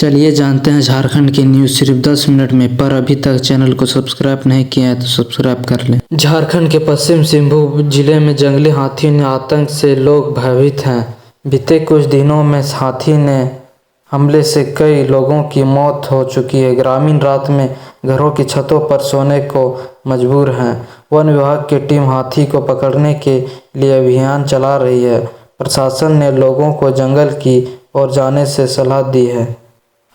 चलिए जानते हैं झारखंड की न्यूज़ सिर्फ 10 मिनट में। पर अभी तक चैनल को सब्सक्राइब नहीं किया है तो सब्सक्राइब कर लें। झारखंड के पश्चिम सिंहभूम जिले में जंगली हाथी ने आतंक से लोग भयभीत हैं। बीते कुछ दिनों में हाथी ने हमले से कई लोगों की मौत हो चुकी है। ग्रामीण रात में घरों की छतों पर सोने को मजबूर हैं। वन विभाग की टीम हाथी को पकड़ने के लिए अभियान चला रही है। प्रशासन ने लोगों को जंगल की ओर जाने से सलाह दी है।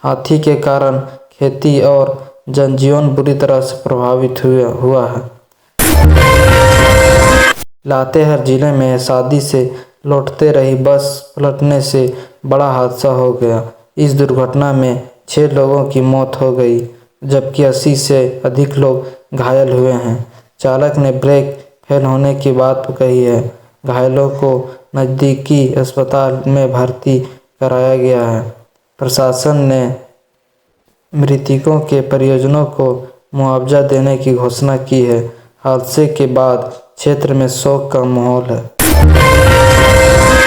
हाथी के कारण खेती और जनजीवन बुरी तरह से प्रभावित हुआ है। लातेहार जिले में शादी से लौटते रही बस पलटने से बड़ा हादसा हो गया। इस दुर्घटना में 6 लोगों की मौत हो गई, जबकि 80 से अधिक लोग घायल हुए हैं। चालक ने ब्रेक फेल होने की बात कही है। घायलों को नज़दीकी अस्पताल में भर्ती कराया गया है। प्रशासन ने मृतकों के परिजनों को मुआवजा देने की घोषणा की है। हादसे के बाद क्षेत्र में शोक का माहौल है।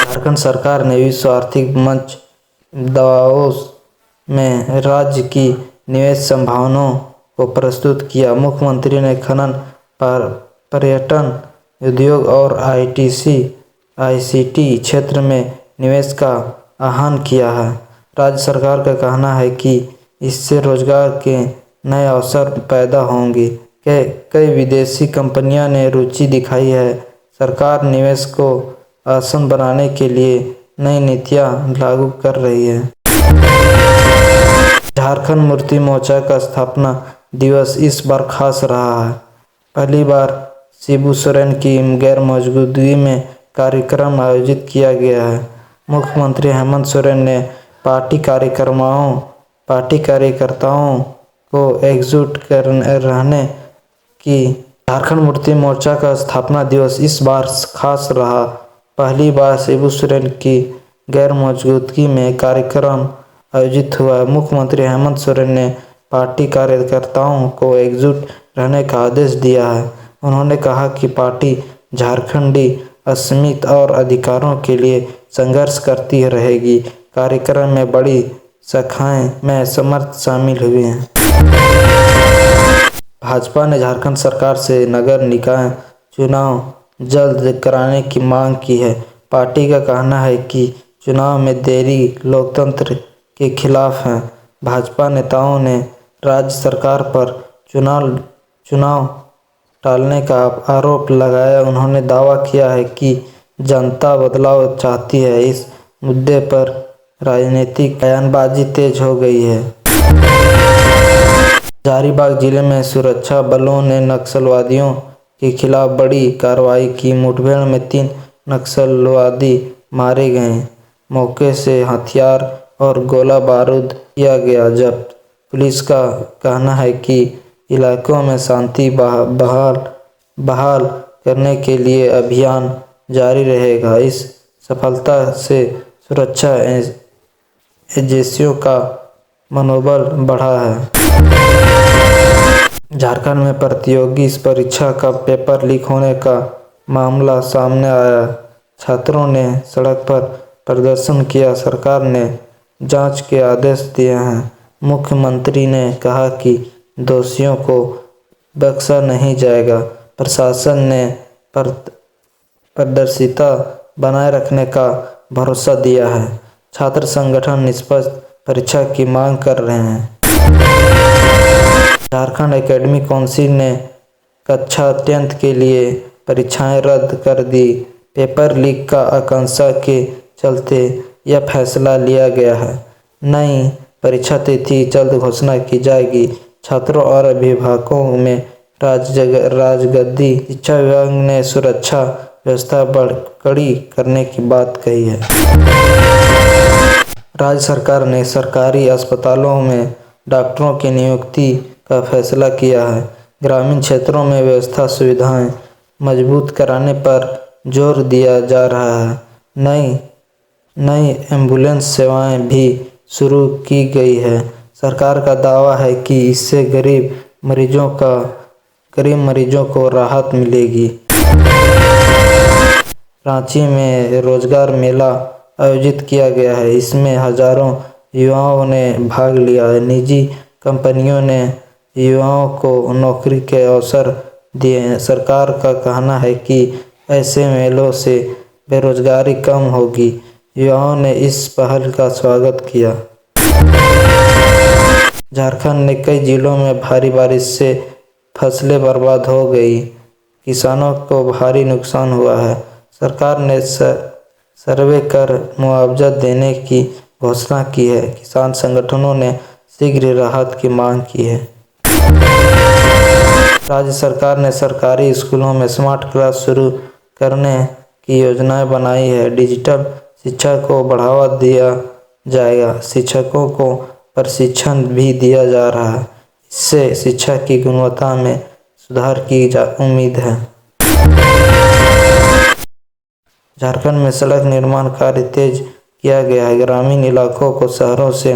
झारखंड सरकार ने विश्व आर्थिक मंच दावोस में राज्य की निवेश संभावनाओं को प्रस्तुत किया। मुख्यमंत्री ने खनन, पर्यटन, उद्योग और आईसीटी क्षेत्र में निवेश का आह्वान किया है। राज्य सरकार का कहना है कि इससे रोजगार के नए अवसर पैदा होंगे। कई विदेशी कंपनियों ने रुचि दिखाई है। सरकार निवेश को आसान बनाने के लिए नई नीतियां लागू कर रही है। झारखंड मुक्ति मोर्चा का स्थापना दिवस इस बार खास रहा है। पहली बार शिबू सोरेन की गैर मौजूदगी में कार्यक्रम आयोजित किया गया है। मुख्यमंत्री हेमंत सोरेन ने पार्टी कार्यकर्ताओं को एकजुट रहने की। झारखंड मुक्ति मोर्चा का स्थापना दिवस इस बार खास रहा। पहली बार शिबू सोरेन की गैर मौजूदगी में कार्यक्रम आयोजित हुआ। मुख्यमंत्री हेमंत सोरेन ने पार्टी कार्यकर्ताओं को एकजुट रहने का आदेश दिया है। उन्होंने कहा कि पार्टी झारखंडी अस्मिता और अधिकारों के लिए संघर्ष करती रहेगी। कार्यक्रम में बड़ी शाखाएं में समर्थ शामिल हुए हैं। भाजपा ने झारखंड सरकार से नगर निकाय चुनाव जल्द कराने की मांग की है। पार्टी का कहना है कि चुनाव में देरी लोकतंत्र के खिलाफ है। भाजपा नेताओं ने राज्य सरकार पर चुनाव टालने का आरोप लगाया। उन्होंने दावा किया है कि जनता बदलाव चाहती है। इस मुद्दे पर राजनीतिक बयानबाजी तेज हो गई है। हजारीबाग जिले में सुरक्षा बलों ने नक्सलवादियों के खिलाफ बड़ी कार्रवाई की। मुठभेड़ में 3 नक्सलवादी मारे गए। मौके से हथियार और गोला बारूद किया गया जब्त। पुलिस का कहना है कि इलाकों में शांति बहाल करने के लिए अभियान जारी रहेगा। इस सफलता से सुरक्षा एजेंसियों का मनोबल बढ़ा है। झारखंड में प्रतियोगी परीक्षा का पेपर लीक होने का मामला सामने आया। छात्रों ने सड़क पर प्रदर्शन किया। सरकार ने जांच के आदेश दिए हैं। मुख्यमंत्री ने कहा कि दोषियों को बख्शा नहीं जाएगा। प्रशासन ने पारदर्शिता बनाए रखने का भरोसा दिया है। छात्र संगठन निष्पक्ष परीक्षा की मांग कर रहे हैं। झारखंड एकेडमिक काउंसिल ने कक्षा 10th के लिए परीक्षाएं रद्द कर दी। पेपर लीक का आशंका के चलते यह फैसला लिया गया है। नई परीक्षा तिथि जल्द घोषणा की जाएगी। छात्रों और अभिभावकों में राजगद्दी। शिक्षा विभाग ने सुरक्षा व्यवस्था कड़ी करने की बात कही है। राज्य सरकार ने सरकारी अस्पतालों में डॉक्टरों की नियुक्ति का फैसला किया है। ग्रामीण क्षेत्रों में व्यवस्था सुविधाएं मजबूत कराने पर जोर दिया जा रहा है। नई एम्बुलेंस सेवाएं भी शुरू की गई है। सरकार का दावा है कि इससे गरीब मरीजों को राहत मिलेगी। रांची में रोजगार मेला आयोजित किया गया है। इसमें हजारों युवाओं ने भाग लिया। निजी कंपनियों ने युवाओं को नौकरी के अवसर दिए हैं। सरकार का कहना है कि ऐसे मेलों से बेरोजगारी कम होगी। युवाओं ने इस पहल का स्वागत किया। झारखंड में कई जिलों में भारी बारिश से फसलें बर्बाद हो गई। किसानों को भारी नुकसान हुआ है। सरकार ने सर्वे कर मुआवजा देने की घोषणा की है। किसान संगठनों ने शीघ्र राहत की मांग की है। राज्य सरकार ने सरकारी स्कूलों में स्मार्ट क्लास शुरू करने की योजनाएं बनाई है। डिजिटल शिक्षा को बढ़ावा दिया जाएगा। शिक्षकों को प्रशिक्षण भी दिया जा रहा है। इससे शिक्षा की गुणवत्ता में सुधार की उम्मीद है। झारखंड में सड़क निर्माण कार्य तेज किया गया है। ग्रामीण इलाकों को शहरों से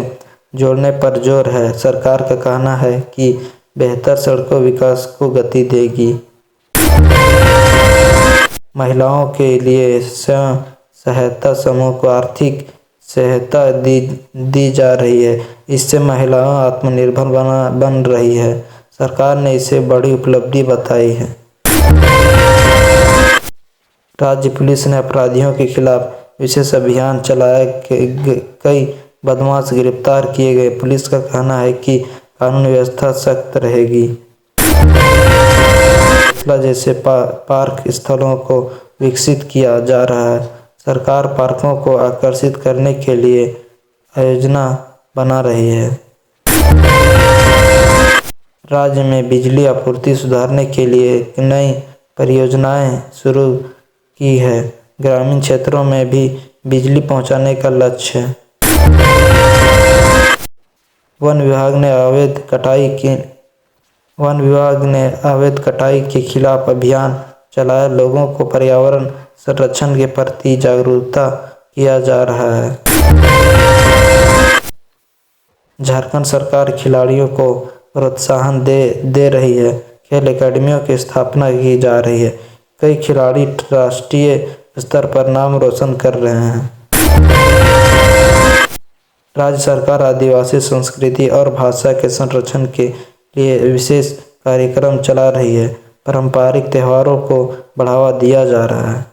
जोड़ने पर जोर है। सरकार का कहना है कि बेहतर सड़कों विकास को गति देगी। महिलाओं के लिए स्वयं सहायता समूह को आर्थिक सहायता दी जा रही है। इससे महिलाएं आत्मनिर्भर बन रही है। सरकार ने इसे बड़ी उपलब्धि बताई है। राज्य पुलिस ने अपराधियों के खिलाफ विशेष अभियान चलाया। कई बदमाश गिरफ्तार किए गए। पुलिस का कहना है कि कानून व्यवस्था सख्त रहेगी। जैसे पार्क स्थलों को विकसित किया जा रहा है। सरकार पार्कों को आकर्षित करने के लिए योजना बना रही है। राज्य में बिजली आपूर्ति सुधारने के लिए नई परियोजनाएं शुरू की है। ग्रामीण क्षेत्रों में भी बिजली पहुंचाने का लक्ष्य है। वन विभाग ने अवैध कटाई के खिलाफ अभियान चलाया। लोगों को पर्यावरण संरक्षण के प्रति जागरूकता किया जा रहा है। झारखंड सरकार खिलाड़ियों को प्रोत्साहन दे रही है। खेल एकेडमियों की स्थापना की जा रही है। कई खिलाड़ी राष्ट्रीय स्तर पर नाम रोशन कर रहे हैं। राज्य सरकार आदिवासी संस्कृति और भाषा के संरक्षण के लिए विशेष कार्यक्रम चला रही है। पारंपरिक त्योहारों को बढ़ावा दिया जा रहा है।